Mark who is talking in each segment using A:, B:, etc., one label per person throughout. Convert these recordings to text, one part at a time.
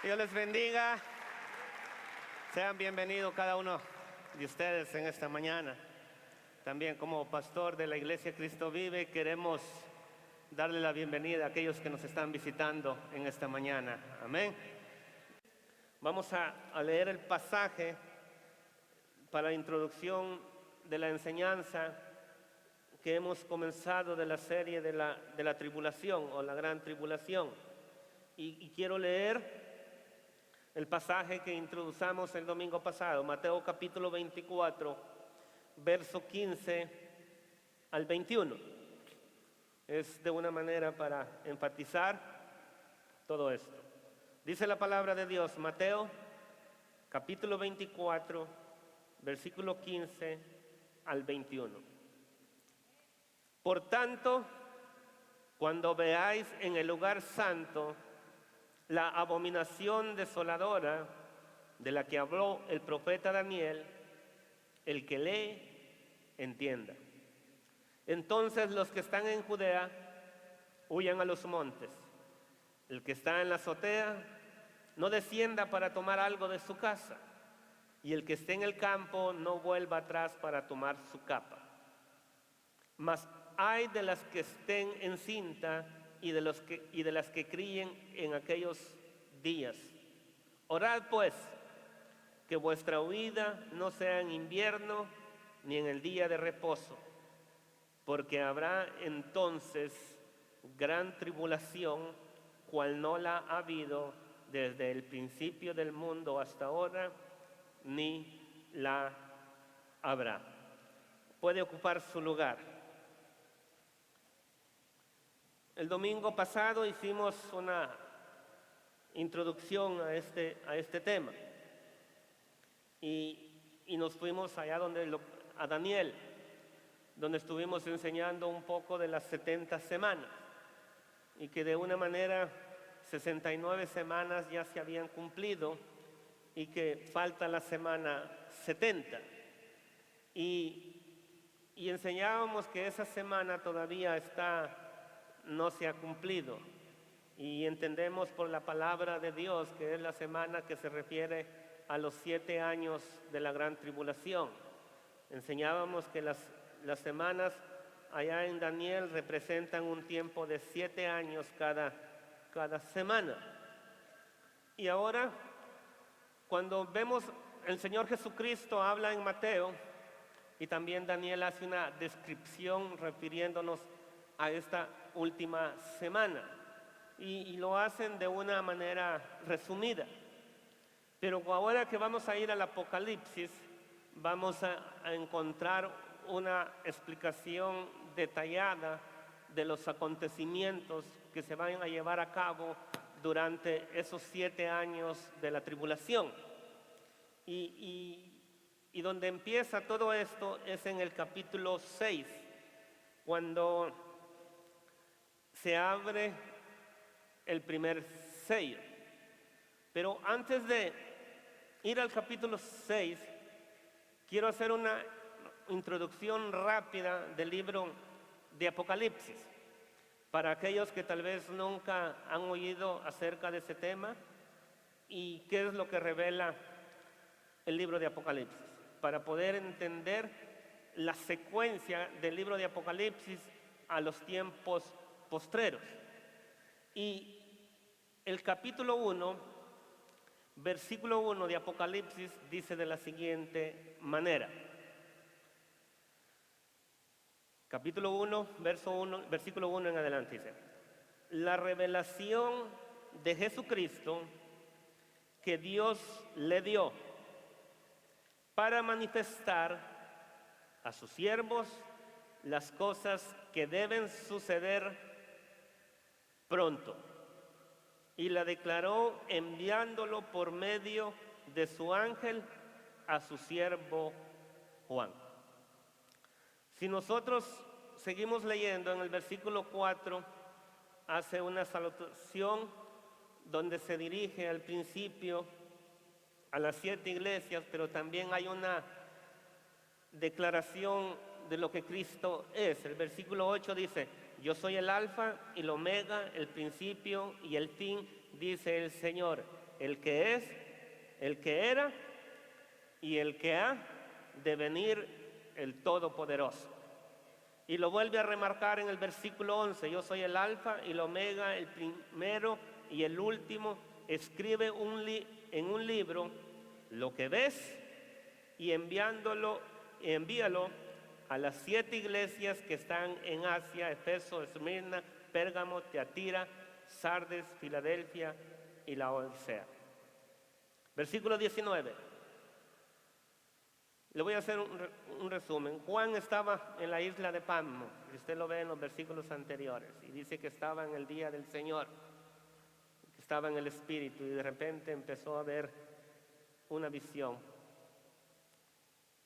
A: Dios les bendiga. Sean bienvenidos cada uno de ustedes en esta mañana. También como pastor de la Iglesia Cristo Vive queremos darle la bienvenida a aquellos que nos están visitando en esta mañana. Amén. Vamos a leer el pasaje para la introducción de la enseñanza que hemos comenzado de la serie de la tribulación o la gran tribulación. Y quiero leer el pasaje que introducimos el domingo pasado, Mateo capítulo 24, verso 15 al 21. Es de una manera para enfatizar todo esto. Dice la palabra de Dios, Mateo capítulo 24, versículo 15 al 21. Por tanto, cuando veáis en el lugar santo la abominación desoladora de la que habló el profeta Daniel, el que lee, entienda. Entonces los que están en Judea huyan a los montes. El que está en la azotea no descienda para tomar algo de su casa, y el que esté en el campo no vuelva atrás para tomar su capa. Mas ay de las que estén encinta y de las que críen en aquellos días. Orad pues, que vuestra huida no sea en invierno ni en el día de reposo, porque habrá entonces gran tribulación, cual no la ha habido desde el principio del mundo hasta ahora, ni la habrá. Puede ocupar su lugar. El domingo pasado hicimos una introducción a este tema y nos fuimos allá a Daniel, donde estuvimos enseñando un poco de las 70 semanas y que de una manera 69 semanas ya se habían cumplido y que falta la semana 70 y enseñábamos que esa semana todavía no se ha cumplido, y entendemos por la palabra de Dios que es la semana que se refiere a los 7 años de la gran tribulación. Enseñábamos que las semanas allá en Daniel representan un tiempo de 7 años cada semana. Y ahora, cuando vemos el Señor Jesucristo habla en Mateo, y también Daniel hace una descripción refiriéndonos a esta última semana, y lo hacen de una manera resumida. Pero ahora que vamos a ir al Apocalipsis, vamos a encontrar una explicación detallada de los acontecimientos que se van a llevar a cabo durante esos 7 años de la tribulación. Y donde empieza todo esto es en el capítulo 6, cuando se abre el primer sello. Pero antes de ir al capítulo 6, quiero hacer una introducción rápida del libro de Apocalipsis, para aquellos que tal vez nunca han oído acerca de ese tema y qué es lo que revela el libro de Apocalipsis, para poder entender la secuencia del libro de Apocalipsis a los tiempos postreros. Y el capítulo 1, versículo 1 de Apocalipsis dice de la siguiente manera. Capítulo 1, versículo 1 en adelante dice: la revelación de Jesucristo que Dios le dio para manifestar a sus siervos las cosas que deben suceder pronto, y la declaró enviándolo por medio de su ángel a su siervo Juan. Si nosotros seguimos leyendo en el versículo 4, hace una salutación donde se dirige al principio a las 7 iglesias, pero también hay una declaración de lo que Cristo es. El versículo 8 dice: yo soy el alfa y el omega, el principio y el fin, dice el Señor, el que es, el que era y el que ha de venir, el Todopoderoso. Y lo vuelve a remarcar en el versículo 11: yo soy el alfa y el omega, el primero y el último. Escribe en un libro lo que ves y envíalo a las 7 iglesias que están en Asia: Efeso, Esmirna, Pérgamo, Teatira, Sardes, Filadelfia y la Odisea. Versículo 19. Le voy a hacer un resumen. Juan estaba en la isla de Patmos, y usted lo ve en los versículos anteriores, y dice que estaba en el día del Señor, que estaba en el Espíritu, y de repente empezó a ver una visión.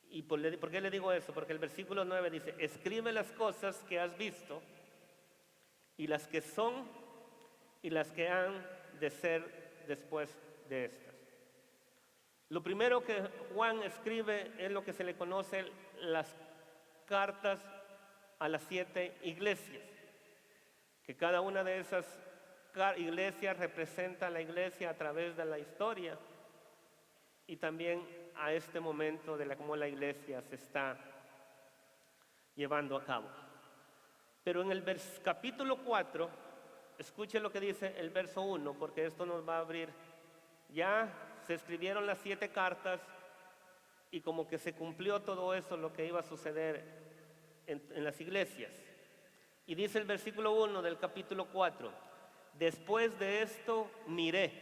A: ¿Y por qué le digo eso? Porque el versículo 9 dice: escribe las cosas que has visto, y las que son, y las que han de ser después de estas. Lo primero que Juan escribe es lo que se le conoce las cartas a las 7 iglesias, que cada una de esas iglesias representa a la iglesia a través de la historia y también a este momento de cómo la iglesia se está llevando a cabo. Pero en el capítulo 4, escuche lo que dice el verso 1, porque esto nos va a abrir. Ya se escribieron las 7 cartas y como que se cumplió todo eso, lo que iba a suceder en las iglesias. Y dice el versículo 1 del capítulo 4: después de esto miré,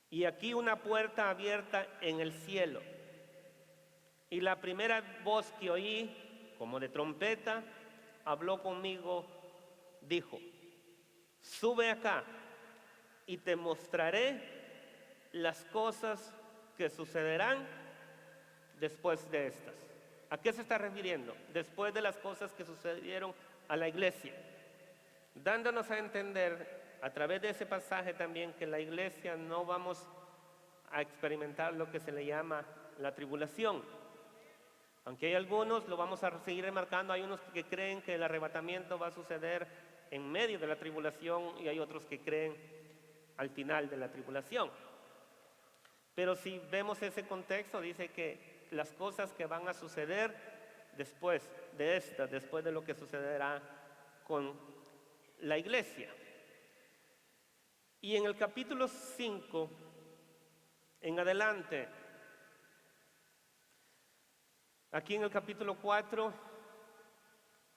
A: y aquí una puerta abierta en el cielo, y la primera voz que oí, como de trompeta, habló conmigo, dijo: sube acá y te mostraré las cosas que sucederán después de estas. ¿A qué se está refiriendo? Después de las cosas que sucedieron a la iglesia, dándonos a entender a través de ese pasaje también que la iglesia no vamos a experimentar lo que se le llama la tribulación. Aunque hay algunos, lo vamos a seguir remarcando, hay unos que creen que el arrebatamiento va a suceder en medio de la tribulación y hay otros que creen al final de la tribulación. Pero si vemos ese contexto, dice que las cosas que van a suceder después de esta, después de lo que sucederá con la iglesia. Y en el capítulo 5 en adelante, aquí en el capítulo 4,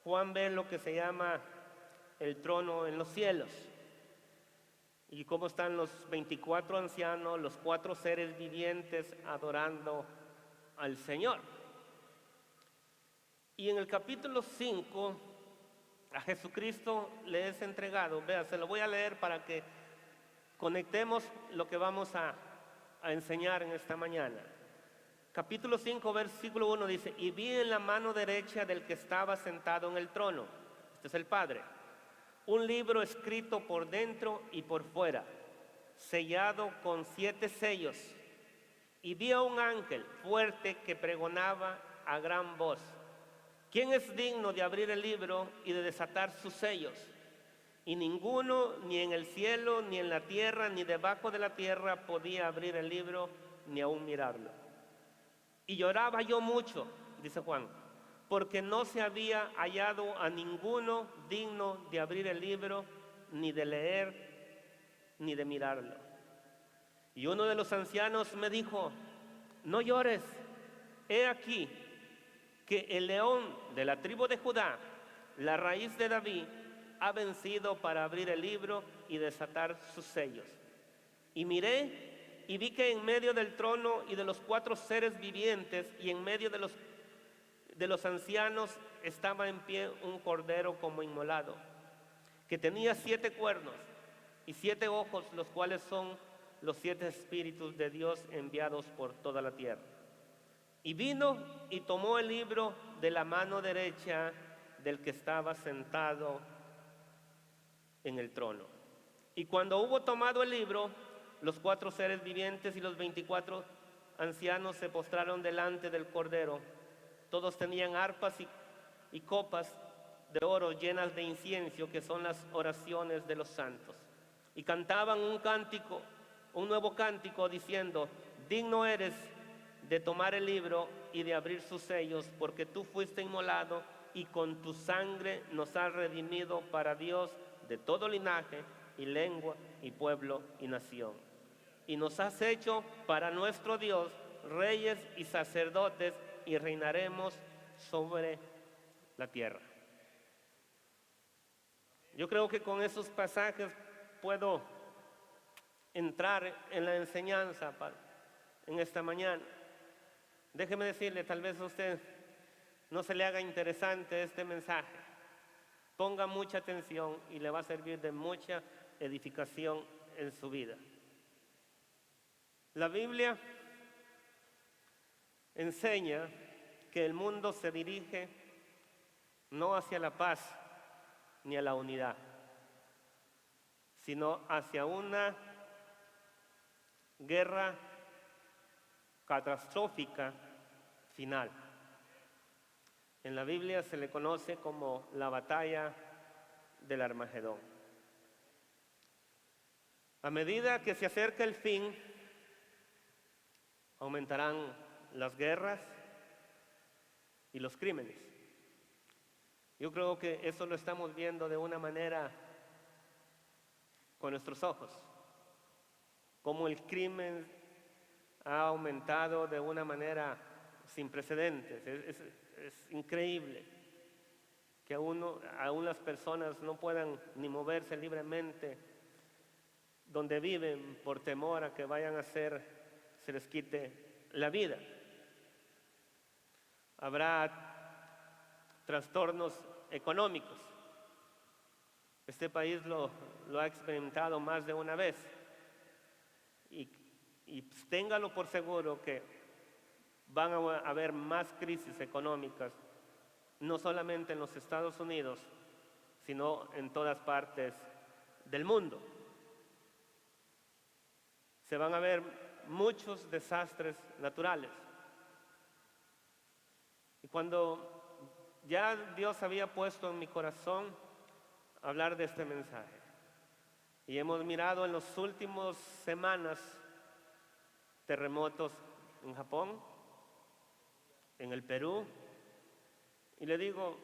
A: Juan ve lo que se llama el trono en los cielos y cómo están los 24 ancianos, los 4 seres vivientes adorando al Señor. Y en el capítulo 5 a Jesucristo le es entregado, vea, se lo voy a leer para que conectemos lo que vamos a enseñar en esta mañana. Capítulo 5, versículo 1 dice: y vi en la mano derecha del que estaba sentado en el trono, este es el Padre, un libro escrito por dentro y por fuera, sellado con 7 sellos. Y vi a un ángel fuerte que pregonaba a gran voz: ¿quién es digno de abrir el libro y de desatar sus sellos? Y ninguno, ni en el cielo, ni en la tierra, ni debajo de la tierra, podía abrir el libro, ni aún mirarlo. Y lloraba yo mucho, dice Juan, porque no se había hallado a ninguno digno de abrir el libro, ni de leer, ni de mirarlo. Y uno de los ancianos me dijo: no llores, he aquí que el león de la tribu de Judá, la raíz de David, ha vencido para abrir el libro y desatar sus sellos. Y miré y vi que en medio del trono y de los 4 seres vivientes y en medio de los ancianos estaba en pie un cordero como inmolado, que tenía 7 cuernos y 7 ojos, los cuales son los 7 espíritus de Dios enviados por toda la tierra. Y vino y tomó el libro de la mano derecha del que estaba sentado en el trono. Y cuando hubo tomado el libro, los 4 seres vivientes y los 24 ancianos se postraron delante del cordero. Todos tenían arpas y copas de oro llenas de incienso, que son las oraciones de los santos. y cantaban un cántico, un nuevo cántico diciendo: digno eres de tomar el libro y de abrir sus sellos, porque tú fuiste inmolado y con tu sangre nos has redimido para Dios de todo linaje y lengua y pueblo y nación. Y nos has hecho para nuestro Dios reyes y sacerdotes, y reinaremos sobre la tierra. Yo creo que con esos pasajes puedo entrar en la enseñanza en esta mañana. Déjeme decirle, tal vez a usted no se le haga interesante este mensaje. Ponga mucha atención y le va a servir de mucha edificación en su vida. La Biblia enseña que el mundo se dirige no hacia la paz ni a la unidad, sino hacia una guerra catastrófica final. En la Biblia se le conoce como la batalla del Armagedón. A medida que se acerca el fin, aumentarán las guerras y los crímenes. Yo creo que eso lo estamos viendo de una manera con nuestros ojos, como el crimen ha aumentado de una manera sin precedentes. Es increíble que aún las personas no puedan ni moverse libremente donde viven por temor a que vayan a se les quite la vida. Habrá trastornos económicos. Este país lo ha experimentado más de una vez. Y téngalo por seguro que van a haber más crisis económicas, no solamente en los Estados Unidos, sino en todas partes del mundo. Se van a ver muchos desastres naturales. Y cuando ya Dios había puesto en mi corazón hablar de este mensaje, y hemos mirado en las últimas semanas terremotos en Japón, en el Perú, y le digo,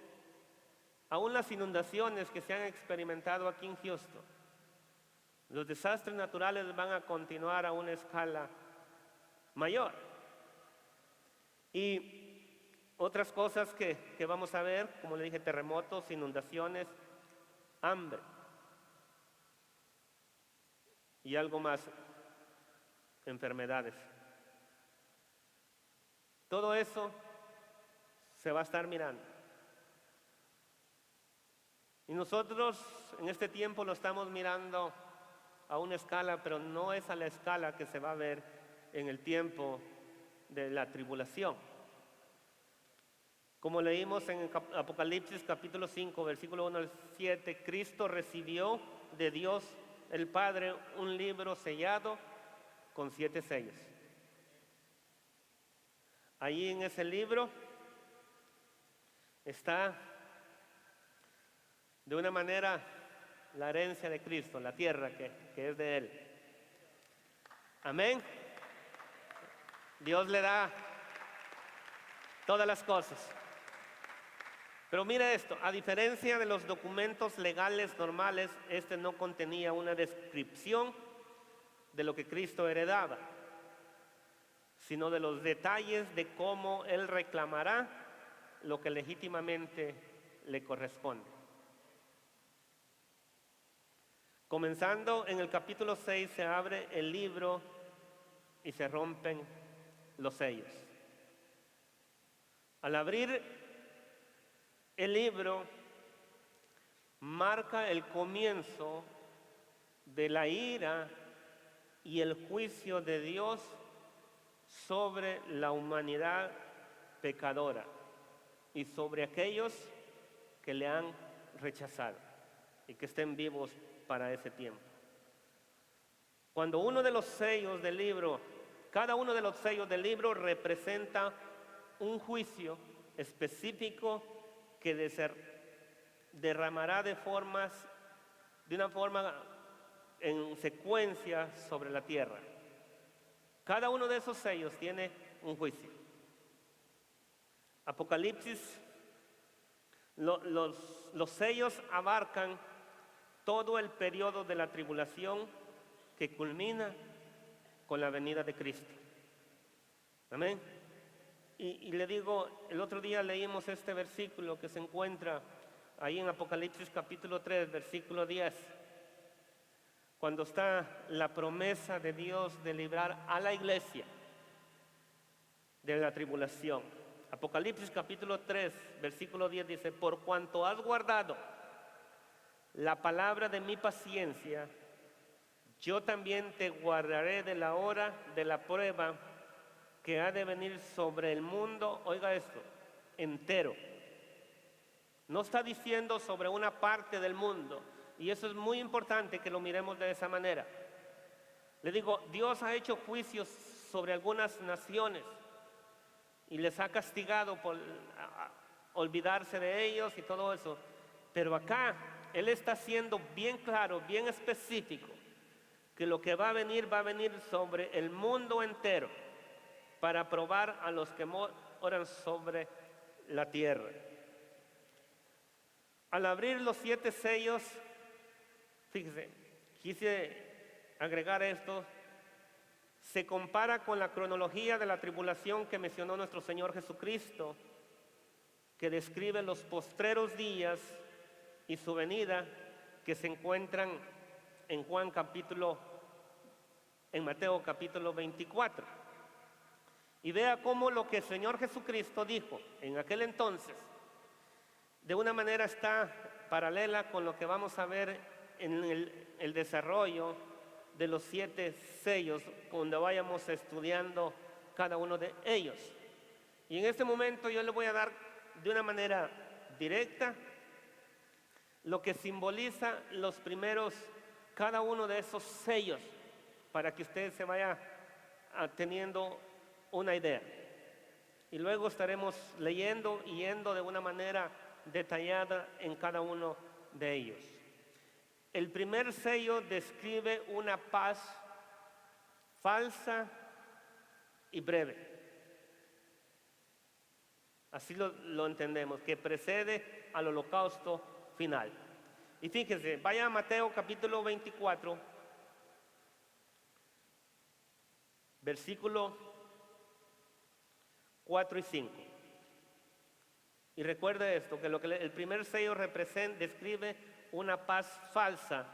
A: aún las inundaciones que se han experimentado aquí en Houston, los desastres naturales van a continuar a una escala mayor. Y otras cosas que vamos a ver, como le dije, terremotos, inundaciones, hambre. Y algo más, enfermedades. Todo eso se va a estar mirando. Y nosotros en este tiempo lo estamos mirando a una escala, pero no es a la escala que se va a ver en el tiempo de la tribulación. Como leímos en Apocalipsis capítulo 5, versículo 1 al 7, Cristo recibió de Dios el Padre un libro sellado con 7 sellos. Ahí en ese libro está de una manera la herencia de Cristo, la tierra que es de Él. Amén. Dios le da todas las cosas. Pero mira esto, a diferencia de los documentos legales normales, este no contenía una descripción de lo que Cristo heredaba, sino de los detalles de cómo Él reclamará lo que legítimamente le corresponde. Comenzando en el capítulo 6 se abre el libro y se rompen los sellos. Al abrir el libro marca el comienzo de la ira y el juicio de Dios sobre la humanidad pecadora y sobre aquellos que le han rechazado y que estén vivos para ese tiempo. Cuando uno de los sellos del libro, cada uno de los sellos del libro representa un juicio específico que derramará de una forma en secuencia sobre la tierra. Cada uno de esos sellos tiene un juicio. Apocalipsis, los sellos abarcan todo el periodo de la tribulación que culmina con la venida de Cristo. Amén. Y le digo, el otro día leímos este versículo que se encuentra ahí en Apocalipsis capítulo 3, versículo 10, cuando está la promesa de Dios de librar a la iglesia de la tribulación. Apocalipsis capítulo 3, versículo 10 dice: por cuanto has guardado la palabra de mi paciencia, yo también te guardaré de la hora de la prueba que ha de venir sobre el mundo, oiga esto, entero. No está diciendo sobre una parte del mundo, y eso es muy importante que lo miremos de esa manera. Le digo, Dios ha hecho juicios sobre algunas naciones y les ha castigado por olvidarse de ellos y todo eso, pero acá Él está siendo bien claro, bien específico, que lo que va a venir sobre el mundo entero, para probar a los que moran sobre la tierra. Al abrir los 7 sellos, fíjese, quise agregar esto, se compara con la cronología de la tribulación que mencionó nuestro Señor Jesucristo, que describe los postreros días y su venida, que se encuentran en Mateo capítulo 24. Y vea cómo lo que el Señor Jesucristo dijo en aquel entonces, de una manera está paralela con lo que vamos a ver en el desarrollo de los 7 sellos, cuando vayamos estudiando cada uno de ellos. Y en este momento yo le voy a dar de una manera directa lo que simboliza los primeros, cada uno de esos sellos, para que usted se vaya teniendo una idea. Y luego estaremos leyendo y yendo de una manera detallada en cada uno de ellos. El primer sello describe una paz falsa y breve. Así lo entendemos, que precede al holocausto final. Y fíjense, vaya a Mateo capítulo 24, versículo 4 y 5. Y recuerde esto, que el primer sello describe una paz falsa.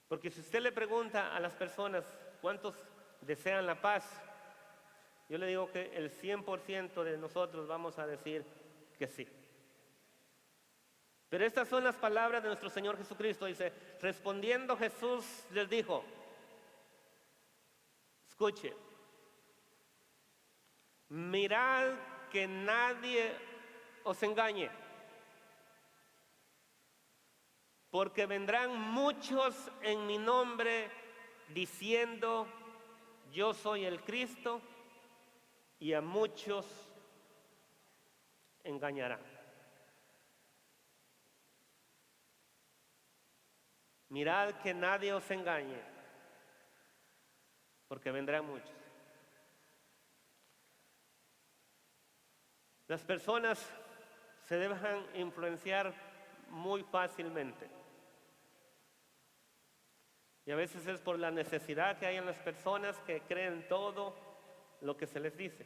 A: Porque si usted le pregunta a las personas cuántos desean la paz, yo le digo que el 100% de nosotros vamos a decir que sí. Pero estas son las palabras de nuestro Señor Jesucristo. Dice, respondiendo Jesús les dijo, escuche, mirad que nadie os engañe, porque vendrán muchos en mi nombre diciendo, yo soy el Cristo, y a muchos engañarán. Mirad que nadie os engañe, porque vendrán muchos. Las personas se dejan influenciar muy fácilmente. Y a veces es por la necesidad que hay en las personas que creen todo lo que se les dice.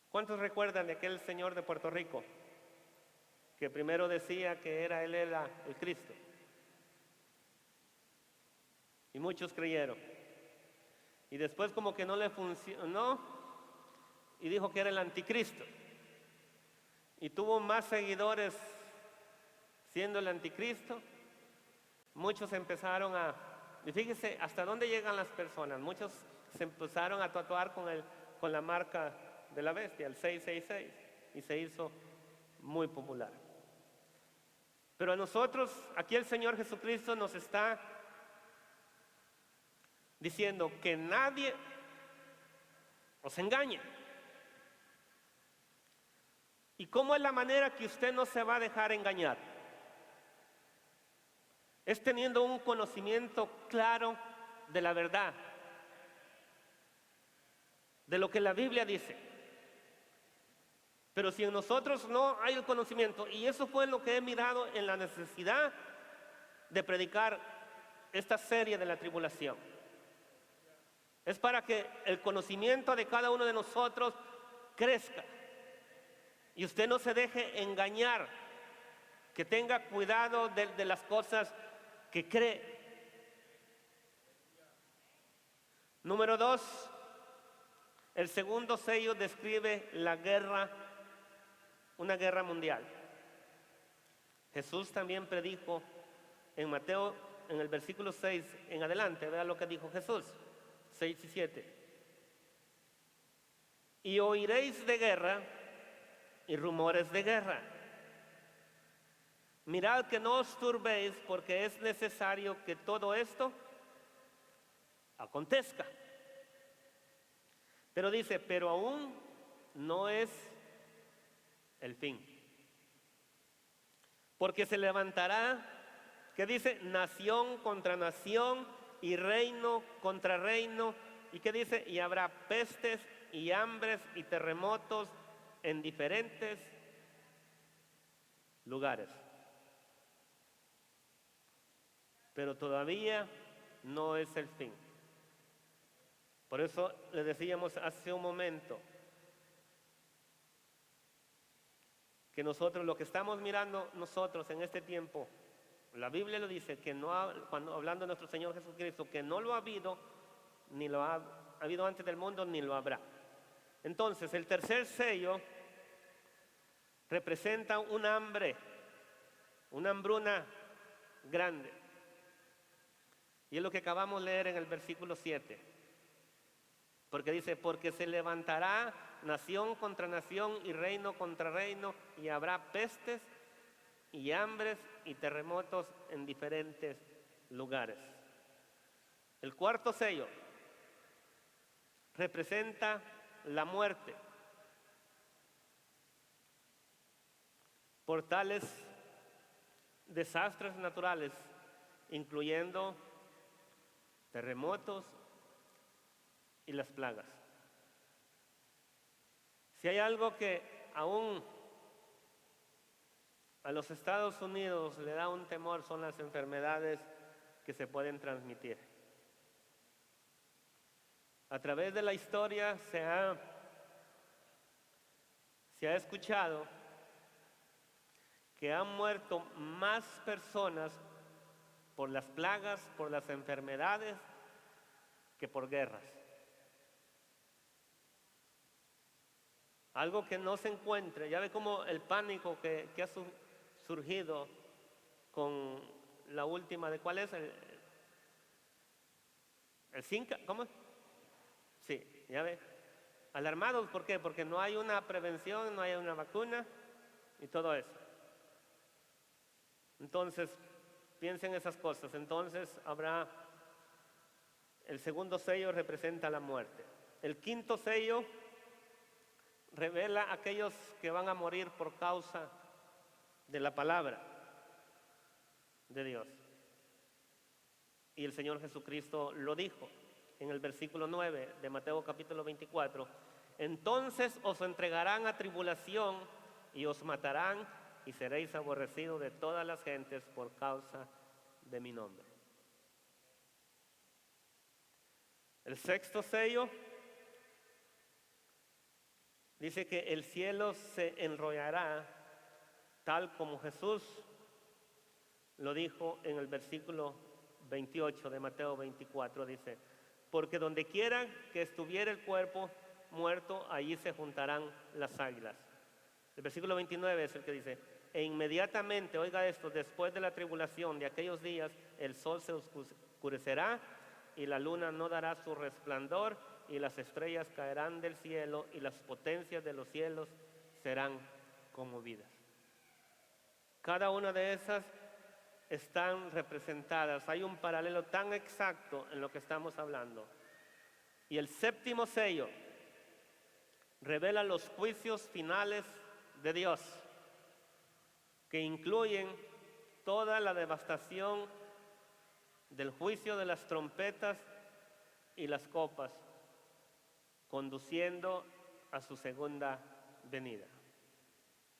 A: ¿Cuántos recuerdan de aquel señor de Puerto Rico que primero decía que él era el Cristo? Y muchos creyeron. Y después como que no le funcionó y dijo que era el anticristo. Y tuvo más seguidores siendo el anticristo. Muchos empezaron y fíjese hasta dónde llegan las personas. Muchos se empezaron a tatuar con la marca de la bestia, el 666, y se hizo muy popular. Pero a nosotros, aquí el Señor Jesucristo nos está diciendo que nadie os engañe. ¿Y cómo es la manera que usted no se va a dejar engañar? Es teniendo un conocimiento claro de la verdad, de lo que la Biblia dice. Pero si en nosotros no hay el conocimiento, y eso fue lo que he mirado en la necesidad de predicar esta serie de la tribulación, es para que el conocimiento de cada uno de nosotros crezca y usted no se deje engañar, que tenga cuidado de las cosas que cree. Número 2, el segundo sello describe la guerra, una guerra mundial. Jesús también predijo en Mateo, en el versículo 6 en adelante, vea lo que dijo Jesús, 6 y 7. Y oiréis de guerra y rumores de guerra. Mirad que no os turbéis, porque es necesario que todo esto acontezca. Pero dice, pero aún no es el fin. Porque se levantará, que dice, nación contra nación y reino contra reino. ¿Y qué dice? Y habrá pestes y hambres y terremotos en diferentes lugares. Pero todavía no es el fin. Por eso le decíamos hace un momento que nosotros, lo que estamos mirando nosotros en este tiempo, la Biblia lo dice, que no cuando hablando de nuestro Señor Jesucristo, que no lo ha habido, ni lo ha habido antes del mundo, ni lo habrá. Entonces, el tercer sello representa un hambre, una hambruna grande. Y es lo que acabamos de leer en el versículo 7. Porque dice, porque se levantará nación contra nación y reino contra reino, y habrá pestes y hambres y terremotos en diferentes lugares. El cuarto sello representa la muerte por tales desastres naturales, incluyendo terremotos y las plagas. Si hay algo que aún a los Estados Unidos le da un temor, son las enfermedades que se pueden transmitir. A través de la historia se ha escuchado que han muerto más personas por las plagas, por las enfermedades, que por guerras. Algo que no se encuentre. Ya ve como el pánico que ha surgido con la última, ¿de cuál es? El Zika, ¿cómo? Sí, ya ve. Alarmados, ¿por qué? Porque no hay una prevención, no hay una vacuna y todo eso. Entonces, piensen esas cosas. Entonces habrá, el segundo sello representa la muerte. El quinto sello revela a aquellos que van a morir por causa de la palabra de Dios. Y el Señor Jesucristo lo dijo en el versículo 9 de Mateo capítulo 24. Entonces os entregarán a tribulación y os matarán y seréis aborrecidos de todas las gentes por causa de mi nombre. El sexto sello dice que el cielo se enrollará tal como Jesús lo dijo en el versículo 28 de Mateo 24. Dice, porque donde quiera que estuviera el cuerpo muerto, allí se juntarán las águilas. El versículo 29 es el que dice, e inmediatamente, oiga esto, después de la tribulación de aquellos días, el sol se oscurecerá y la luna no dará su resplandor y las estrellas caerán del cielo y las potencias de los cielos serán conmovidas. Cada una de esas están representadas. Hay un paralelo tan exacto en lo que estamos hablando. Y el séptimo sello revela los juicios finales de Dios, que incluyen toda la devastación del juicio de las trompetas y las copas, conduciendo a su segunda venida.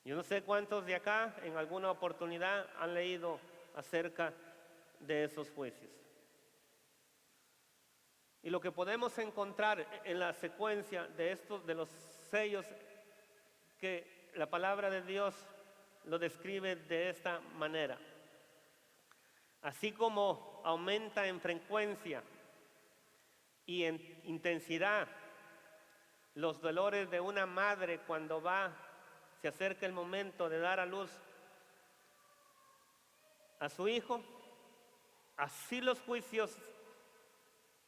A: Yo no sé cuántos de acá en alguna oportunidad han leído acerca de esos juicios. Y lo que podemos encontrar en la secuencia de estos, de los sellos, que la palabra de Dios lo describe de esta manera. Así como aumenta en frecuencia y en intensidad los dolores de una madre cuando se acerca el momento de dar a luz a su hijo, así los juicios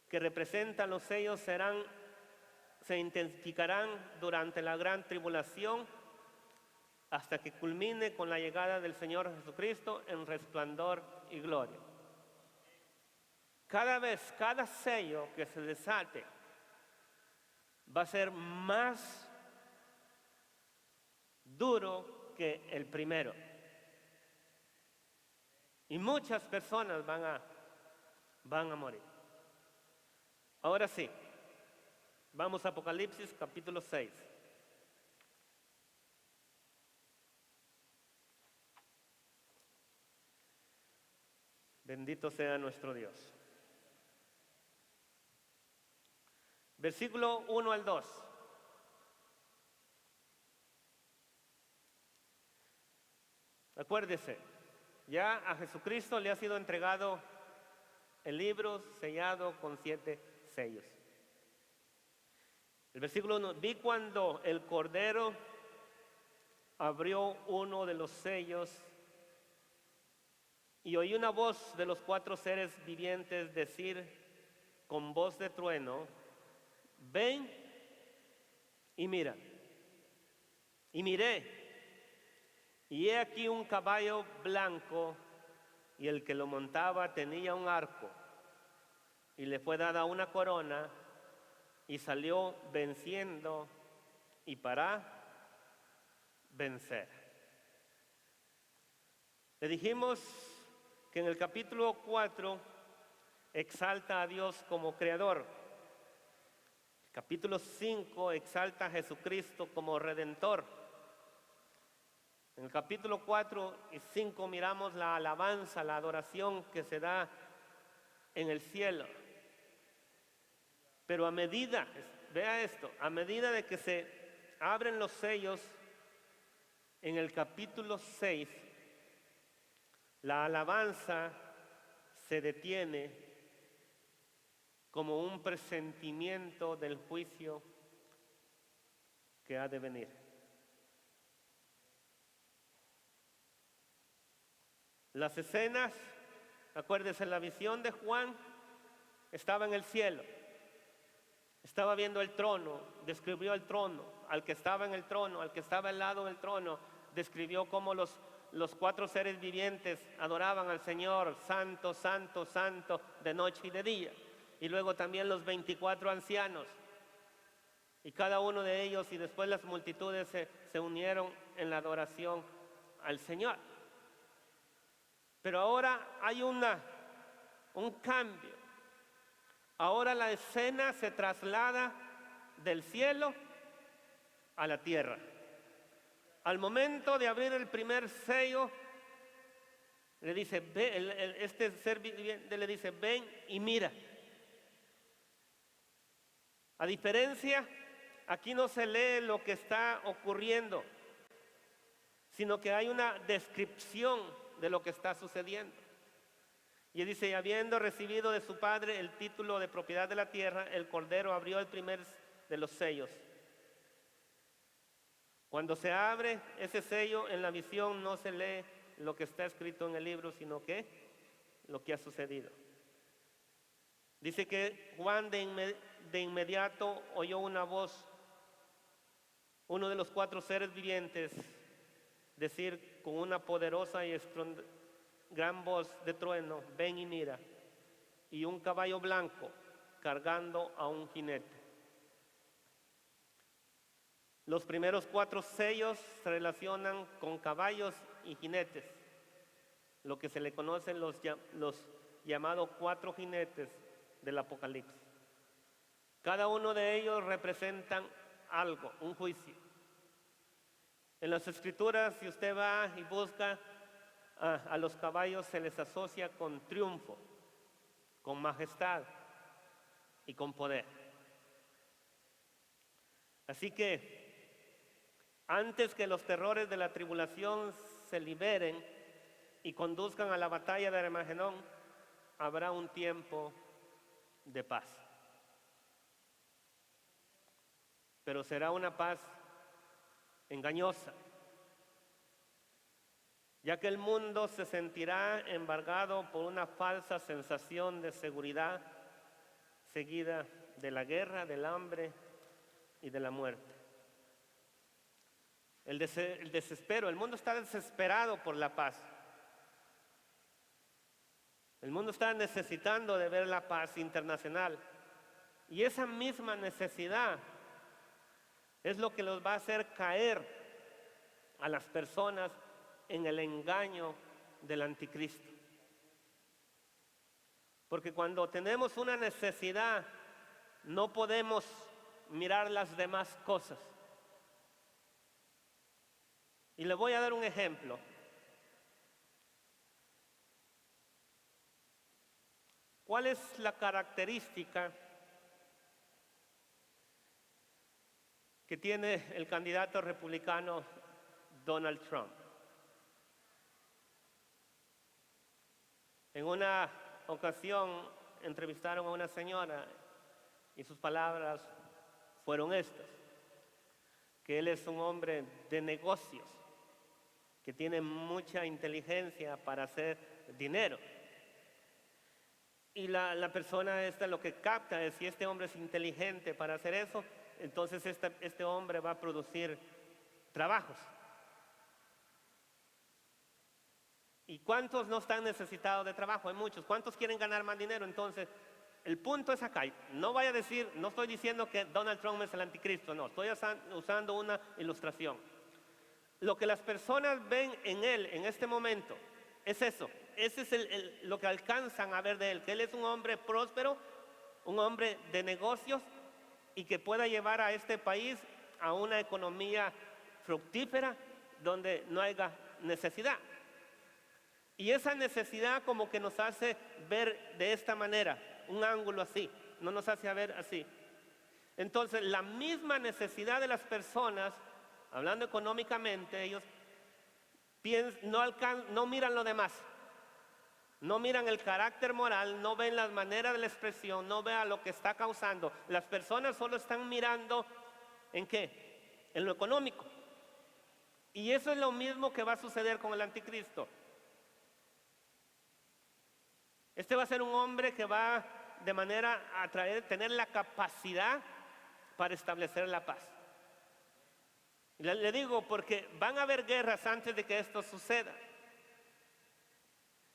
A: que representan los sellos se intensificarán durante la gran tribulación hasta que culmine con la llegada del Señor Jesucristo en resplandor y gloria. Cada sello que se desate va a ser más duro que el primero. Y muchas personas van a morir. Ahora sí, vamos a Apocalipsis capítulo 6. Bendito sea nuestro Dios. Versículo 1 al 2. Acuérdese, ya a Jesucristo le ha sido entregado el libro sellado con 7 sellos. El versículo 1, vi cuando el Cordero abrió uno de los sellos y oí una voz de los 4 seres vivientes decir con voz de trueno: ven y mira. Y miré, y he aquí un caballo blanco, y el que lo montaba tenía un arco, y le fue dada una corona, y salió venciendo y para vencer. Le dijimos que en el capítulo 4 exalta a Dios como creador. El capítulo 5 exalta a Jesucristo como redentor. En el capítulo 4 y 5 miramos la alabanza, la adoración que se da en el cielo. Pero vea esto, a medida de que se abren los sellos, en el capítulo 6, la alabanza se detiene como un presentimiento del juicio que ha de venir. Las escenas, acuérdense, la visión de Juan estaba en el cielo, estaba viendo el trono, describió el trono, al que estaba en el trono, al que estaba al lado del trono, describió cómo los 4 seres vivientes adoraban al Señor, santo, santo, santo, de noche y de día. Y luego también los 24 ancianos, y cada uno de ellos, y después las multitudes se unieron en la adoración al Señor. Pero ahora hay un cambio. Ahora la escena se traslada del cielo a la tierra. Al momento de abrir el primer sello, le dice, este ser viviente le dice, ven y mira. A diferencia, aquí no se lee lo que está ocurriendo, sino que hay una descripción de lo que está sucediendo. Y dice, y habiendo recibido de su padre el título de propiedad de la tierra, el Cordero abrió el primer de los sellos. Cuando se abre ese sello en la visión, no se lee lo que está escrito en el libro, sino que lo que ha sucedido. Dice que Juan de inmediato oyó una voz, uno de los 4 seres vivientes, decir con una poderosa y gran voz de trueno, ven y mira, y un caballo blanco cargando a un jinete. Los primeros 4 sellos se relacionan con caballos y jinetes, lo que se le conocen los llamados 4 jinetes del Apocalipsis. Cada uno de ellos representan algo, un juicio. En las Escrituras, si usted va y busca a los caballos, se les asocia con triunfo, con majestad y con poder. Así que antes que los terrores de la tribulación se liberen y conduzcan a la batalla de Armagedón, habrá un tiempo de paz. Pero será una paz engañosa, ya que el mundo se sentirá embargado por una falsa sensación de seguridad, seguida de la guerra, del hambre y de la muerte. El desespero, el mundo está desesperado por la paz. El mundo está necesitando de ver la paz internacional. Y esa misma necesidad es lo que los va a hacer caer a las personas en el engaño del anticristo. Porque cuando tenemos una necesidad, no podemos mirar las demás cosas. Y le voy a dar un ejemplo. ¿Cuál es la característica que tiene el candidato republicano Donald Trump? En una ocasión entrevistaron a una señora y sus palabras fueron estas: que él es un hombre de negocios, que tiene mucha inteligencia para hacer dinero. Y la persona esta lo que capta es: si este hombre es inteligente para hacer eso, entonces este hombre va a producir trabajos. ¿Y cuántos no están necesitados de trabajo? Hay muchos. ¿Cuántos quieren ganar más dinero? Entonces, el punto es acá. No estoy diciendo que Donald Trump es el anticristo, no, estoy usando una ilustración. Lo que las personas ven en él en este momento es eso. Ese es lo que alcanzan a ver de él, que él es un hombre próspero, un hombre de negocios y que pueda llevar a este país a una economía fructífera donde no haya necesidad. Y esa necesidad como que nos hace ver de esta manera, un ángulo así, no nos hace ver así. Entonces, la misma necesidad de las personas, hablando económicamente, ellos no miran lo demás, no miran el carácter moral, no ven las maneras de la expresión, no vean lo que está causando. Las personas solo están mirando ¿en qué? En lo económico. Y eso es lo mismo que va a suceder con el anticristo. Este va a ser un hombre que va de manera a tener la capacidad para establecer la paz. Le digo porque van a haber guerras antes de que esto suceda.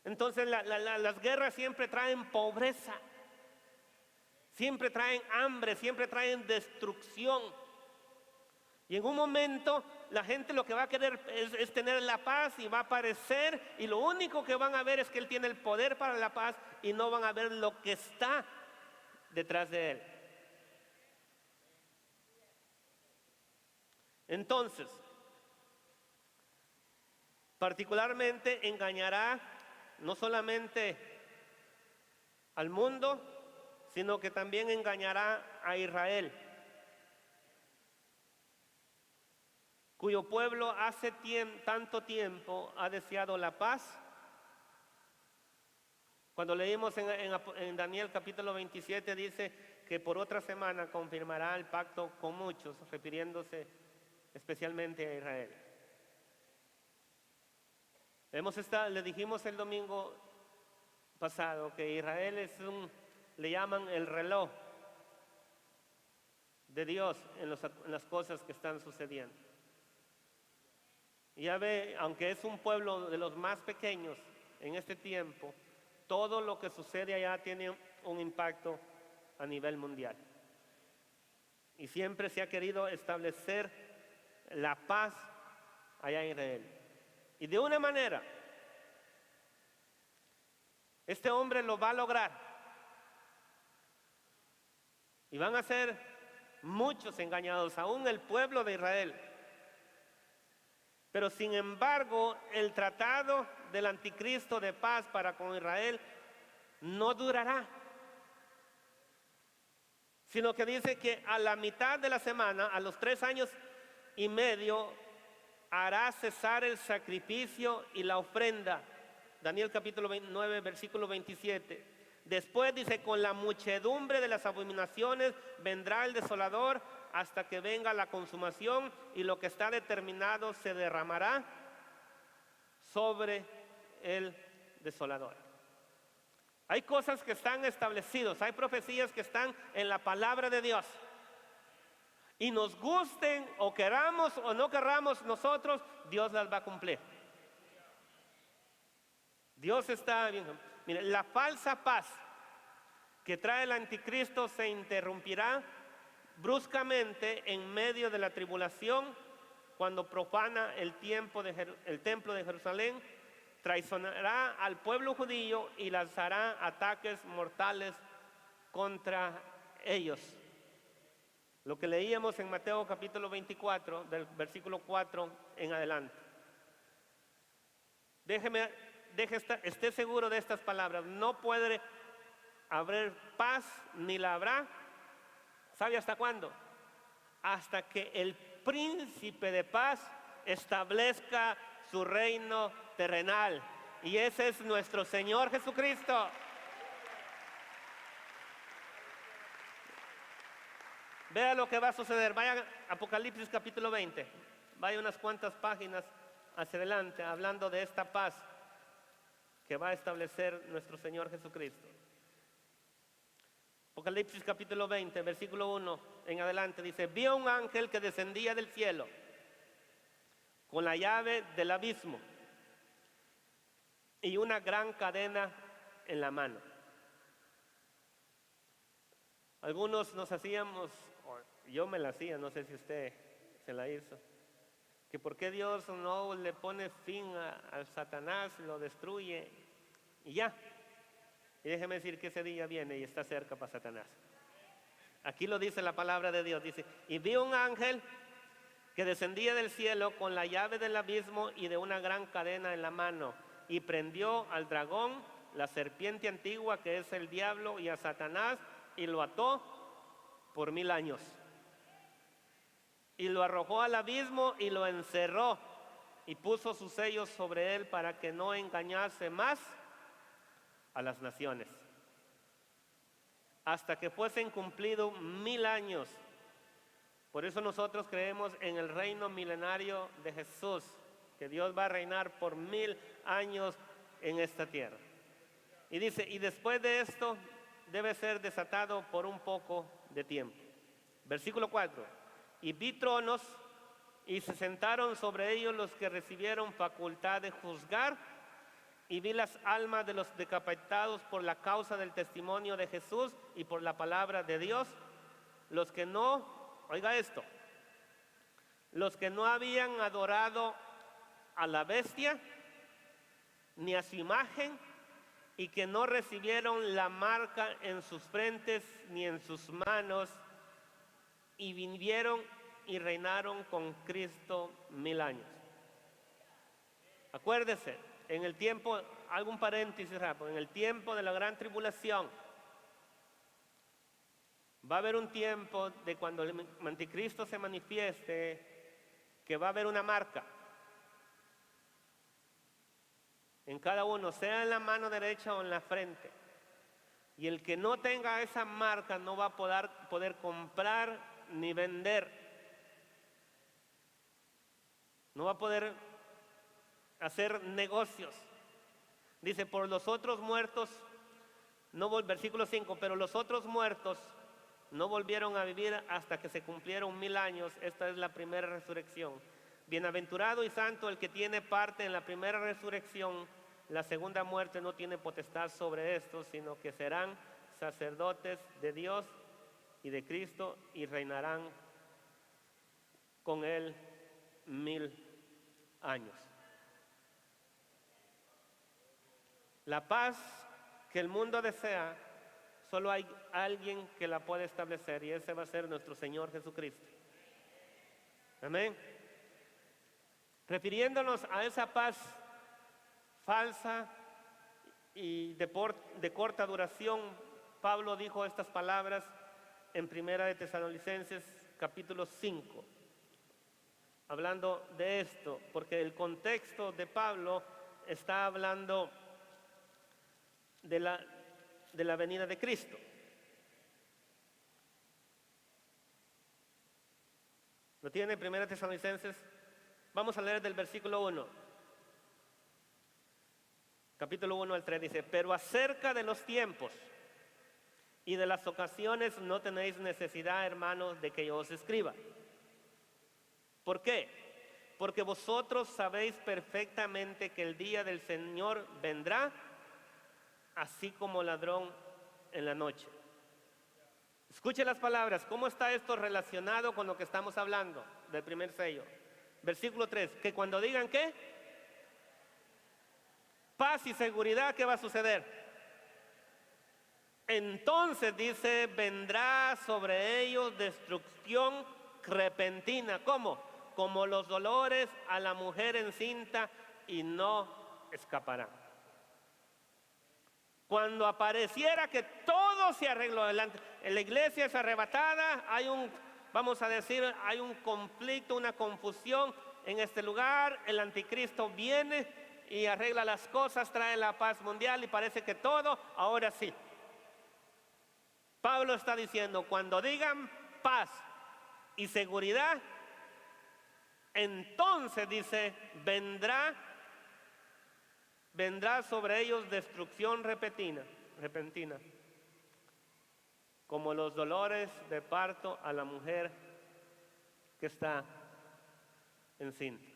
A: Entonces las guerras siempre traen pobreza, siempre traen hambre, siempre traen destrucción. Y en un momento la gente lo que va a querer es tener la paz, y va a aparecer, y lo único que van a ver es que él tiene el poder para la paz, y no van a ver lo que está detrás de él. Entonces, particularmente engañará no solamente al mundo, sino que también engañará a Israel, cuyo pueblo hace tanto tiempo ha deseado la paz. Cuando leímos en Daniel capítulo 27, dice que por otra semana confirmará el pacto con muchos, refiriéndose especialmente a Israel. Le dijimos el domingo pasado que Israel le llaman el reloj de Dios en las cosas que están sucediendo. Y ya ve, aunque es un pueblo de los más pequeños en este tiempo, todo lo que sucede allá tiene un impacto a nivel mundial. Y siempre se ha querido establecer la paz allá en Israel. Y de una manera, este hombre lo va a lograr. Y van a ser muchos engañados, aún el pueblo de Israel. Pero sin embargo, el tratado del anticristo de paz para con Israel no durará, sino que dice que a la mitad de la semana, a los 3 años y medio, hará cesar el sacrificio y la ofrenda. Daniel capítulo 9, versículo 27. Después dice, con la muchedumbre de las abominaciones vendrá el desolador hasta que venga la consumación, y lo que está determinado se derramará sobre el desolador. Hay cosas que están establecidas, hay profecías que están en la palabra de Dios. Y nos gusten o queramos o no queramos nosotros, Dios las va a cumplir. Dios está bien. Mire, la falsa paz que trae el anticristo se interrumpirá bruscamente en medio de la tribulación, cuando profana el templo de Jerusalén, traicionará al pueblo judío y lanzará ataques mortales contra ellos. Lo que leíamos en Mateo capítulo 24, del versículo 4 en adelante. Esté seguro de estas palabras: no puede haber paz ni la habrá. ¿Sabe hasta cuándo? Hasta que el príncipe de paz establezca su reino terrenal. Y ese es nuestro Señor Jesucristo. Vea lo que va a suceder. Vaya a Apocalipsis capítulo 20. Vaya unas cuantas páginas hacia adelante, hablando de esta paz que va a establecer nuestro Señor Jesucristo. Apocalipsis capítulo 20, versículo 1 en adelante, dice: vi a un ángel que descendía del cielo con la llave del abismo y una gran cadena en la mano. Algunos nos hacíamos, yo me la hacía, no sé si usted se la hizo, que por qué Dios no le pone fin al Satanás, lo destruye y ya. Y déjeme decir que ese día viene y está cerca para Satanás. Aquí lo dice la palabra de Dios, dice: y vi un ángel que descendía del cielo con la llave del abismo y de una gran cadena en la mano, y prendió al dragón, la serpiente antigua, que es el diablo, y a Satanás, y lo ató por 1000 años. Y lo arrojó al abismo y lo encerró, y puso sus sellos sobre él para que no engañase más a las naciones, hasta que fuesen cumplidos 1000 años. Por eso nosotros creemos en el reino milenario de Jesús, que Dios va a reinar por 1000 años en esta tierra. Y dice: y después de esto debe ser desatado por un poco de tiempo. Versículo 4. Y vi tronos, y se sentaron sobre ellos los que recibieron facultad de juzgar, y vi las almas de los decapitados por la causa del testimonio de Jesús y por la palabra de Dios, los que no, oiga esto, los que no habían adorado a la bestia ni a su imagen, y que no recibieron la marca en sus frentes ni en sus manos, y vinieron y reinaron con Cristo 1000 años. Acuérdese, en el tiempo, hago un paréntesis rápido, en el tiempo de la gran tribulación, va a haber un tiempo de cuando el anticristo se manifieste, que va a haber una marca en cada uno, sea en la mano derecha o en la frente. Y el que no tenga esa marca no va a poder comprar ni vender. No va a poder hacer negocios. Dice: por los otros muertos, versículo 5, pero los otros muertos no volvieron a vivir hasta que se cumplieron 1000 años. Esta es la primera resurrección. Bienaventurado y santo el que tiene parte en la primera resurrección. La segunda muerte no tiene potestad sobre estos, sino que serán sacerdotes de Dios y de Cristo, y reinarán con él 1000 años. La paz que el mundo desea, solo hay alguien que la puede establecer, y ese va a ser nuestro Señor Jesucristo. Amén. Refiriéndonos a esa paz falsa y de corta duración, Pablo dijo estas palabras en Primera de Tesalonicenses capítulo 5, hablando de esto, porque el contexto de Pablo está hablando de la venida de Cristo. ¿Lo tiene? Primera Tesalonicenses. Vamos a leer del versículo 1. Capítulo 1 al 3 dice: pero acerca de los tiempos y de las ocasiones no tenéis necesidad, hermanos, de que yo os escriba. ¿Por qué? Porque vosotros sabéis perfectamente que el día del Señor vendrá así como ladrón en la noche. Escuche las palabras. ¿Cómo está esto relacionado con lo que estamos hablando del primer sello? Versículo 3, que cuando digan ¿qué? Paz y seguridad, ¿qué va a suceder? Entonces dice, vendrá sobre ellos destrucción repentina. ¿Cómo? Como los dolores a la mujer encinta, y no escaparán. Cuando apareciera que todo se arregló, en la iglesia es arrebatada, hay un conflicto, una confusión en este lugar, el anticristo viene y arregla las cosas, trae la paz mundial y parece que todo, ahora sí. Pablo está diciendo, cuando digan paz y seguridad, entonces dice, vendrá sobre ellos destrucción repentina, como los dolores de parto a la mujer que está encinta.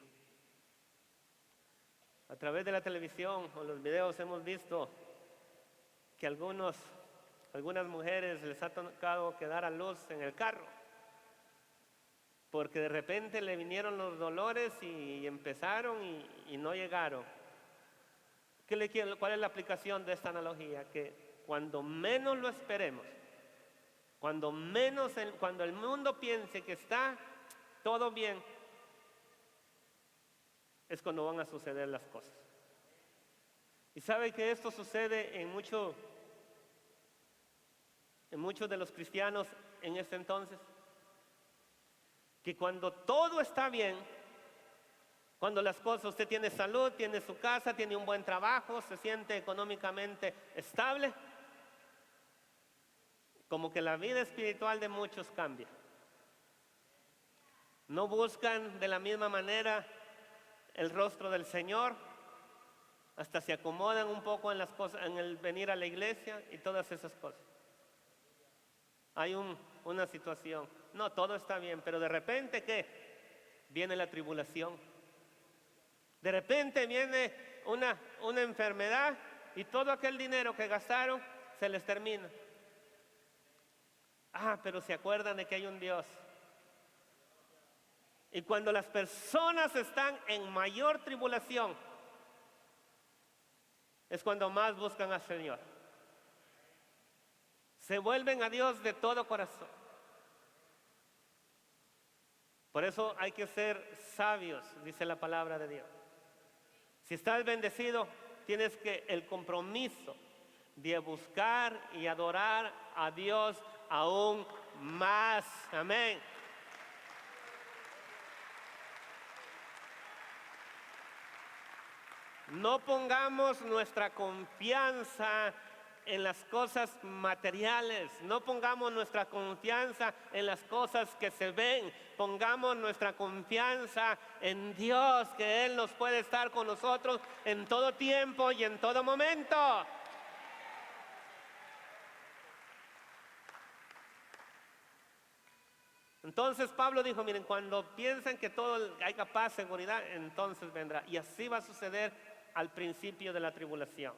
A: A través de la televisión o los videos hemos visto que algunas mujeres les ha tocado quedar a luz en el carro, porque de repente le vinieron los dolores y empezaron y no llegaron. ¿Cuál es la aplicación de esta analogía? Que cuando menos lo esperemos, cuando el mundo piense que está todo bien, es cuando van a suceder las cosas. Y sabe que esto sucede en muchos de los cristianos en este entonces, que cuando todo está bien, cuando las cosas, usted tiene salud, tiene su casa, tiene un buen trabajo, se siente económicamente estable, como que la vida espiritual de muchos cambia. No buscan de la misma manera el rostro del Señor, hasta se acomodan un poco en las cosas, en el venir a la iglesia y todas esas cosas. Hay una situación, no, todo está bien, pero de repente ¿qué? Viene la tribulación. De repente viene una enfermedad y todo aquel dinero que gastaron se les termina. Pero se acuerdan de que hay un Dios. Y cuando las personas están en mayor tribulación, es cuando más buscan al Señor. Se vuelven a Dios de todo corazón. Por eso hay que ser sabios, dice la palabra de Dios. Si estás bendecido, tienes el compromiso de buscar y adorar a Dios aún más. Amén. No pongamos nuestra confianza en las cosas materiales, no pongamos nuestra confianza en las cosas que se ven, pongamos nuestra confianza en Dios, que Él nos puede estar con nosotros en todo tiempo y en todo momento. Entonces Pablo dijo, miren, cuando piensan que todo hay paz, seguridad, entonces vendrá. Y así va a suceder al principio de la tribulación.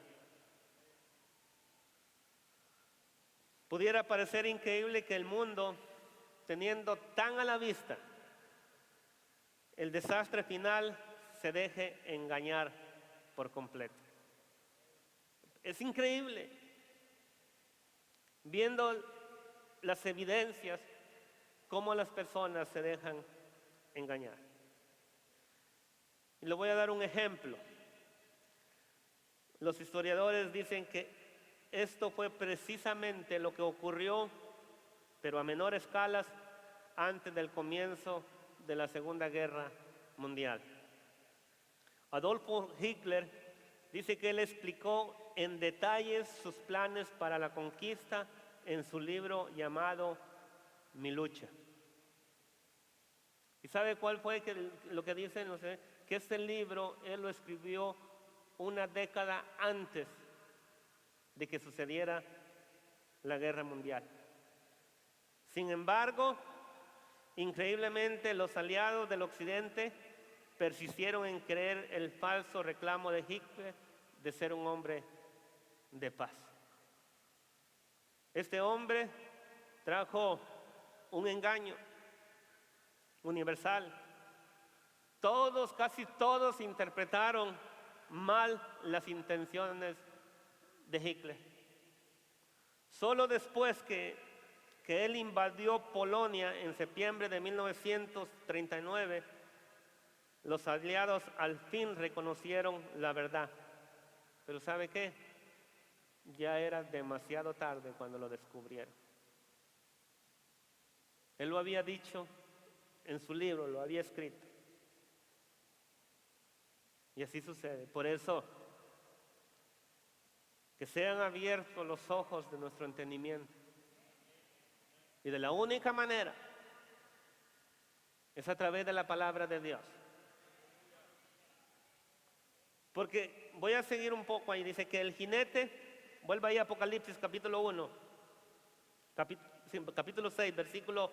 A: Pudiera parecer increíble que el mundo, teniendo tan a la vista el desastre final se deje engañar por completo. Es increíble viendo las evidencias cómo las personas se dejan engañar. Y le voy a dar un ejemplo. Los historiadores dicen que esto fue precisamente lo que ocurrió, pero a menor escala, antes del comienzo de la Segunda Guerra Mundial. Adolfo Hitler dice que él explicó en detalles sus planes para la conquista en su libro llamado Mi lucha. ¿Y sabe cuál fue lo que dicen? No sé, que este libro él lo escribió una década antes de que sucediera la guerra mundial. Sin embargo, increíblemente los aliados del occidente persistieron en creer el falso reclamo de Hitler de ser un hombre de paz. Este hombre trajo un engaño universal. Todos, casi todos interpretaron mal las intenciones de Hitler. Solo después que él invadió Polonia en septiembre de 1939, los aliados al fin reconocieron la verdad. Pero ¿sabe qué? Ya era demasiado tarde cuando lo descubrieron. Él lo había dicho en su libro, lo había escrito. Y así sucede. Por eso, que sean abiertos los ojos de nuestro entendimiento. Y de la única manera es a través de la palabra de Dios. Porque voy a seguir un poco ahí. Dice que el jinete, vuelva ahí a Apocalipsis capítulo 1, capítulo 6, versículo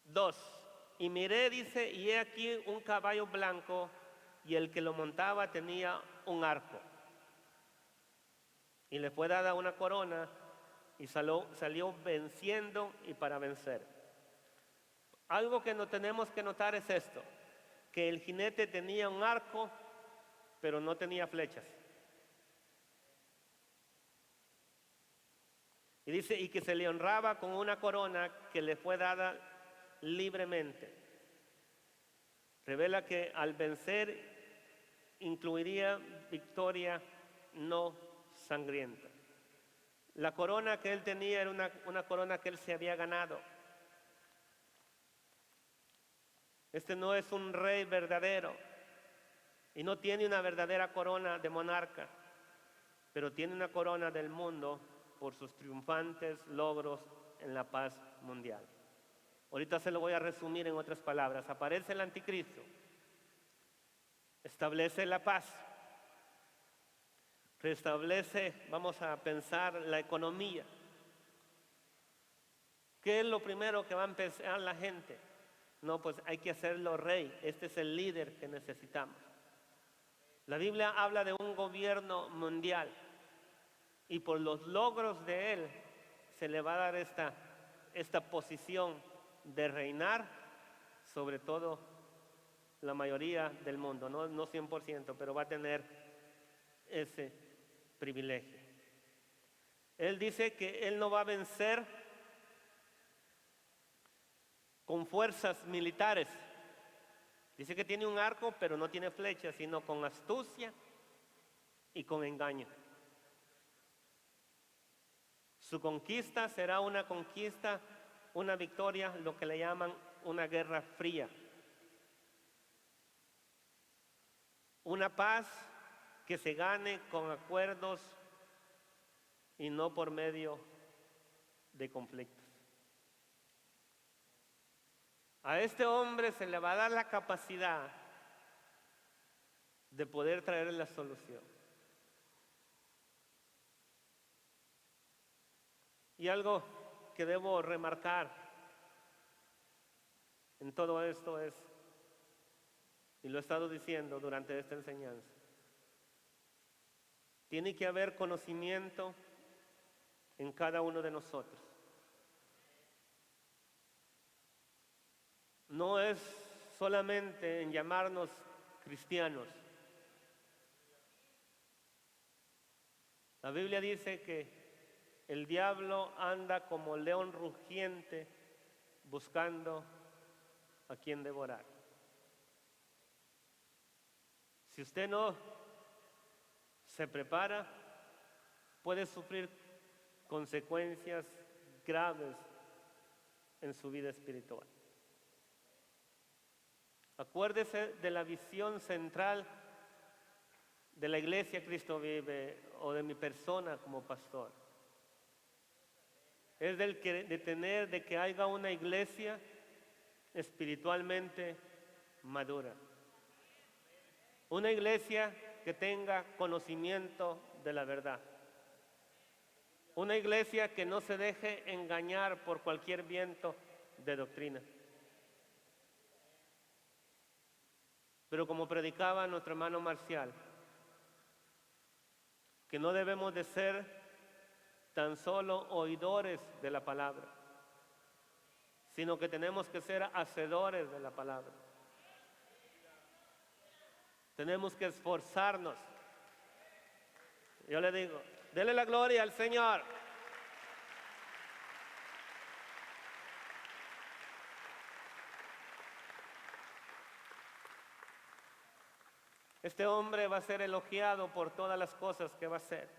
A: 2. Y miré, dice, y he aquí un caballo blanco, y el que lo montaba tenía un arco. Y le fue dada una corona, y salió venciendo y para vencer. Algo que no tenemos que notar es esto, que el jinete tenía un arco, pero no tenía flechas. Y dice, y que se le honraba con una corona que le fue dada libremente. Revela que al vencer incluiría victoria no sangrienta. La corona que él tenía era una corona que él se había ganado. Este no es un rey verdadero y no tiene una verdadera corona de monarca, pero tiene una corona del mundo por sus triunfantes logros en la paz mundial. Ahorita se lo voy a resumir en otras palabras. Aparece el anticristo, establece la paz, restablece, vamos a pensar, la economía. ¿Qué es lo primero que va a empezar la gente? No, pues hay que hacerlo rey. Este es el líder que necesitamos. La Biblia habla de un gobierno mundial y por los logros de él se le va a dar esta posición de reinar sobre todo la mayoría del mundo, no 100%, pero va a tener ese privilegio. Él dice que él no va a vencer con fuerzas militares. Dice que tiene un arco, pero no tiene flechas, sino con astucia y con engaño. Su conquista será una conquista, una victoria, lo que le llaman una guerra fría. Una paz que se gane con acuerdos y no por medio de conflictos. A este hombre se le va a dar la capacidad de poder traer la solución. Y algo que debo remarcar en todo esto es, y lo he estado diciendo durante esta enseñanza, tiene que haber conocimiento en cada uno de nosotros. No es solamente en llamarnos cristianos. La Biblia dice que el diablo anda como león rugiente buscando a quien devorar. Si usted no se prepara, puede sufrir consecuencias graves en su vida espiritual. Acuérdese de la visión central de la Iglesia Cristo Vive o de mi persona como pastor. Es de que haya una iglesia espiritualmente madura. Una iglesia que tenga conocimiento de la verdad. Una iglesia que no se deje engañar por cualquier viento de doctrina. Pero como predicaba nuestro hermano Marcial, que no debemos de ser tan solo oidores de la palabra, sino que tenemos que ser hacedores de la palabra. Tenemos que esforzarnos. Yo le digo, dele la gloria al Señor. Este hombre va a ser elogiado por todas las cosas que va a hacer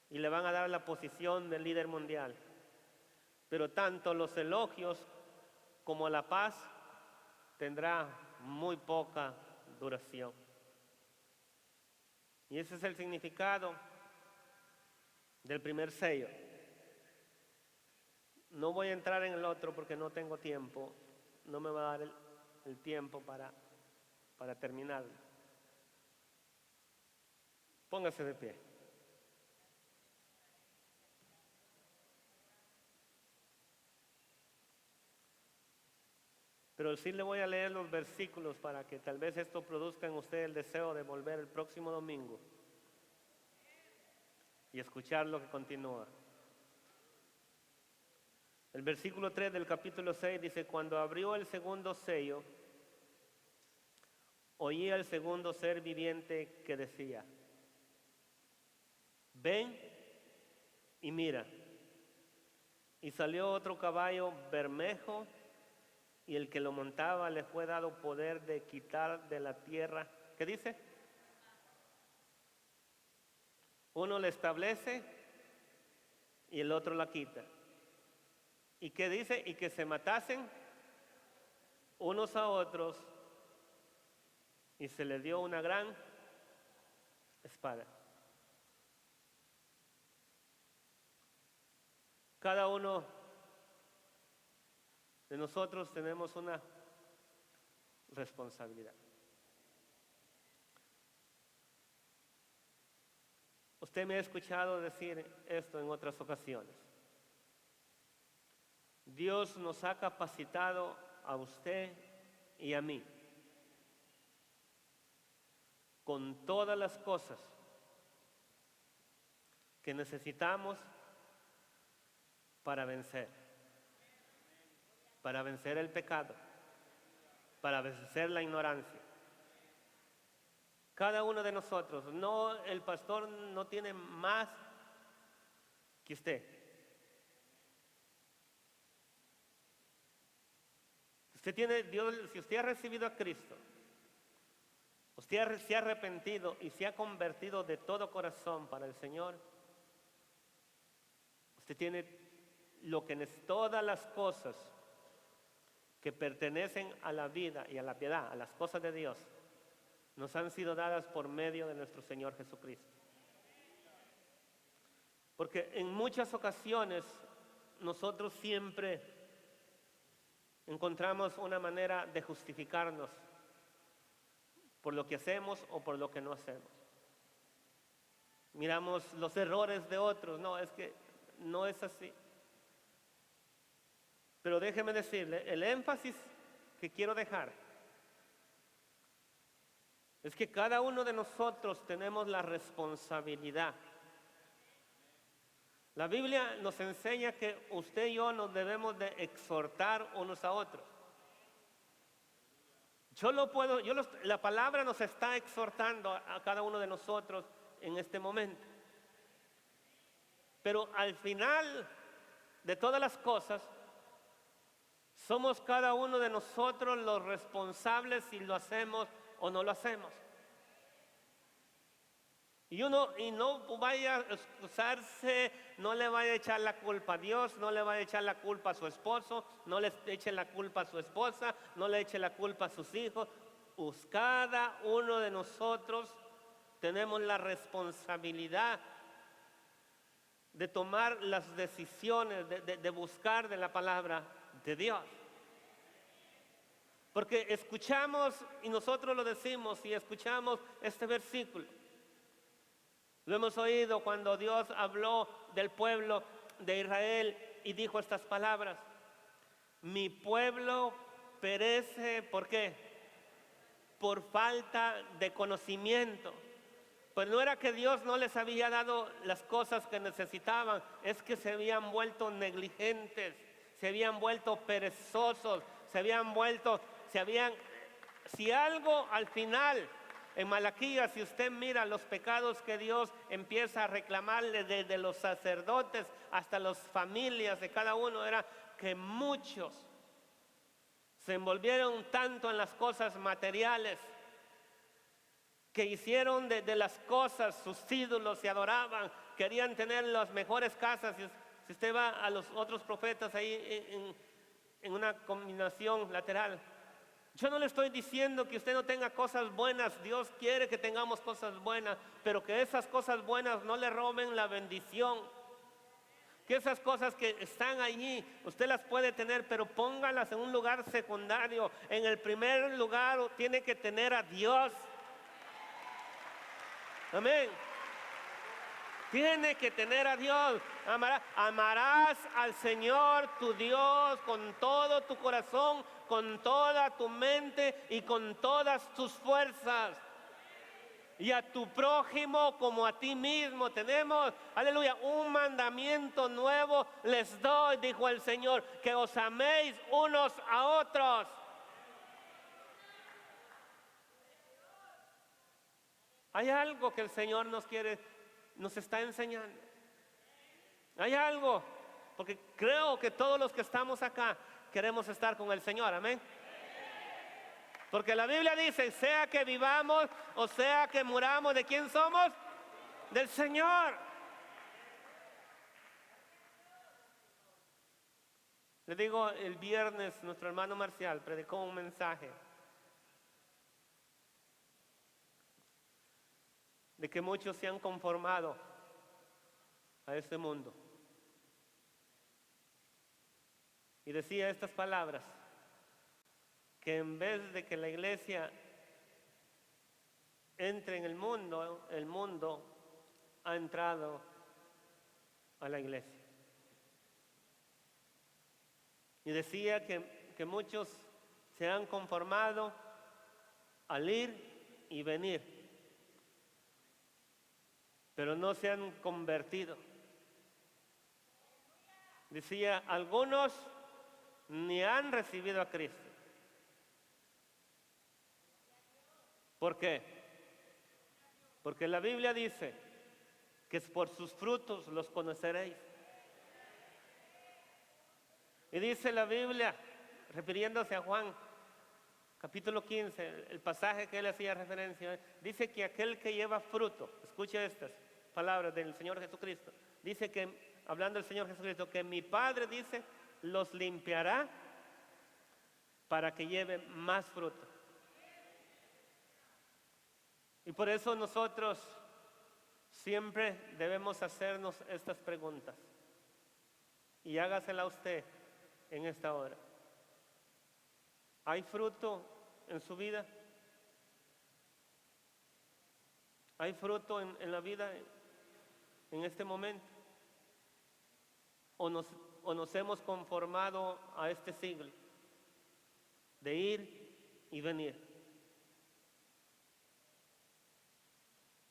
A: y le van a dar la posición de líder mundial. Pero tanto los elogios como la paz tendrá muy poca duración. Y ese es el significado del primer sello. No voy a entrar en el otro porque no tengo tiempo, no me va a dar el tiempo para terminarlo. Póngase de pie. Pero sí le voy a leer los versículos para que tal vez esto produzca en usted el deseo de volver el próximo domingo y escuchar lo que continúa. El versículo 3 del capítulo 6 dice: cuando abrió el segundo sello, oí al segundo ser viviente que decía: ven y mira. Y salió otro caballo bermejo, y el que lo montaba le fue dado poder de quitar de la tierra. ¿Qué dice? Uno la establece y el otro la quita. ¿Y qué dice? Y que se matasen unos a otros, y se le dio una gran espada. Cada uno de nosotros tenemos una responsabilidad. Usted me ha escuchado decir esto en otras ocasiones. Dios nos ha capacitado a usted y a mí con todas las cosas que necesitamos para vencer el pecado, para vencer la ignorancia. Cada uno de nosotros, no, el pastor no tiene más que usted. Usted tiene, Dios, si usted ha recibido a Cristo, usted se ha arrepentido y se ha convertido de todo corazón para el Señor, usted tiene todas las cosas que pertenecen a la vida y a la piedad, a las cosas de Dios, nos han sido dadas por medio de nuestro Señor Jesucristo. Porque en muchas ocasiones nosotros siempre encontramos una manera de justificarnos por lo que hacemos o por lo que no hacemos. Miramos los errores de otros, no, es que no es así. Pero déjeme decirle, el énfasis que quiero dejar es que cada uno de nosotros tenemos la responsabilidad. La Biblia nos enseña que usted y yo nos debemos de exhortar unos a otros. La palabra nos está exhortando a cada uno de nosotros en este momento. Pero al final de todas las cosas, somos cada uno de nosotros los responsables si lo hacemos o no lo hacemos. Y no vaya a excusarse, no le vaya a echar la culpa a Dios, no le vaya a echar la culpa a su esposo, no le eche la culpa a su esposa, no le eche la culpa a sus hijos. Pues cada uno de nosotros tenemos la responsabilidad de tomar las decisiones, de buscar de la palabra de Dios. Porque escuchamos, y nosotros lo decimos, y escuchamos este versículo. Lo hemos oído cuando Dios habló del pueblo de Israel y dijo estas palabras: mi pueblo perece, ¿por qué? Por falta de conocimiento. Pues no era que Dios no les había dado las cosas que necesitaban, es que se habían vuelto negligentes, se habían vuelto perezosos, si algo al final, en Malaquías, si usted mira los pecados que Dios empieza a reclamarle desde los sacerdotes hasta las familias de cada uno, era que muchos se envolvieron tanto en las cosas materiales que hicieron de las cosas sus ídolos, se adoraban, querían tener las mejores casas. Si usted va a los otros profetas ahí en una combinación lateral, yo no le estoy diciendo que usted no tenga cosas buenas. Dios quiere que tengamos cosas buenas, pero que esas cosas buenas no le roben la bendición. Que esas cosas que están allí, usted las puede tener, pero póngalas en un lugar secundario. En el primer lugar tiene que tener a Dios. Amén. Tiene que tener a Dios. Amarás al Señor tu Dios con todo tu corazón, con toda tu mente y con todas tus fuerzas. Y a tu prójimo como a ti mismo. Tenemos, aleluya, un mandamiento nuevo les doy, dijo el Señor, que os améis unos a otros. Hay algo que el Señor nos está enseñando. Hay algo, porque creo que todos los que estamos acá queremos estar con el Señor, amén. Porque la Biblia dice, sea que vivamos o sea que muramos, ¿de quién somos? Del Señor. Le digo, el viernes nuestro hermano Marcial predicó un mensaje de que muchos se han conformado a este mundo. Y decía estas palabras: que en vez de que la iglesia entre en el mundo ha entrado a la iglesia. Y decía que muchos se han conformado al ir y venir, pero no se han convertido. Decía, algunos ni han recibido a Cristo. ¿Por qué? Porque la Biblia dice que por sus frutos los conoceréis. Y dice la Biblia, refiriéndose a Juan, capítulo 15, el pasaje que él hacía referencia, dice que aquel que lleva fruto, escuche estas palabras del Señor Jesucristo, dice que, hablando del Señor Jesucristo, que mi Padre, dice, los limpiará para que lleven más fruto. Y por eso nosotros siempre debemos hacernos estas preguntas. Y hágasela a usted en esta hora. ¿Hay fruto en su vida? ¿Hay fruto en la vida en este momento? ¿O nos hemos conformado a este siglo de ir y venir?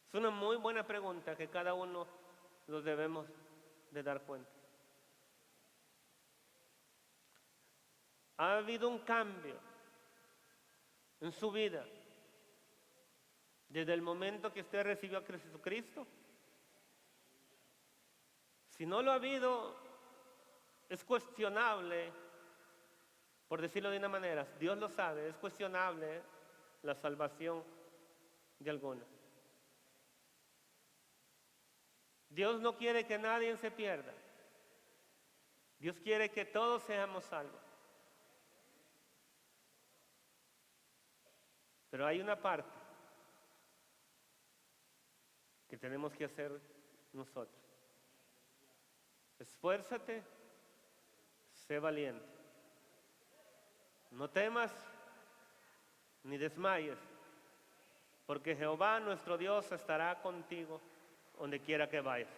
A: Es una muy buena pregunta que cada uno nos debemos de dar cuenta. Ha habido un cambio en su vida, desde el momento que usted recibió a Jesucristo. Si no lo ha habido, es cuestionable, por decirlo de una manera, Dios lo sabe, es cuestionable la salvación de algunos. Dios no quiere que nadie se pierda. Dios quiere que todos seamos salvos. Pero hay una parte que tenemos que hacer nosotros. Esfuérzate, sé valiente. No temas ni desmayes, porque Jehová nuestro Dios estará contigo donde quiera que vayas.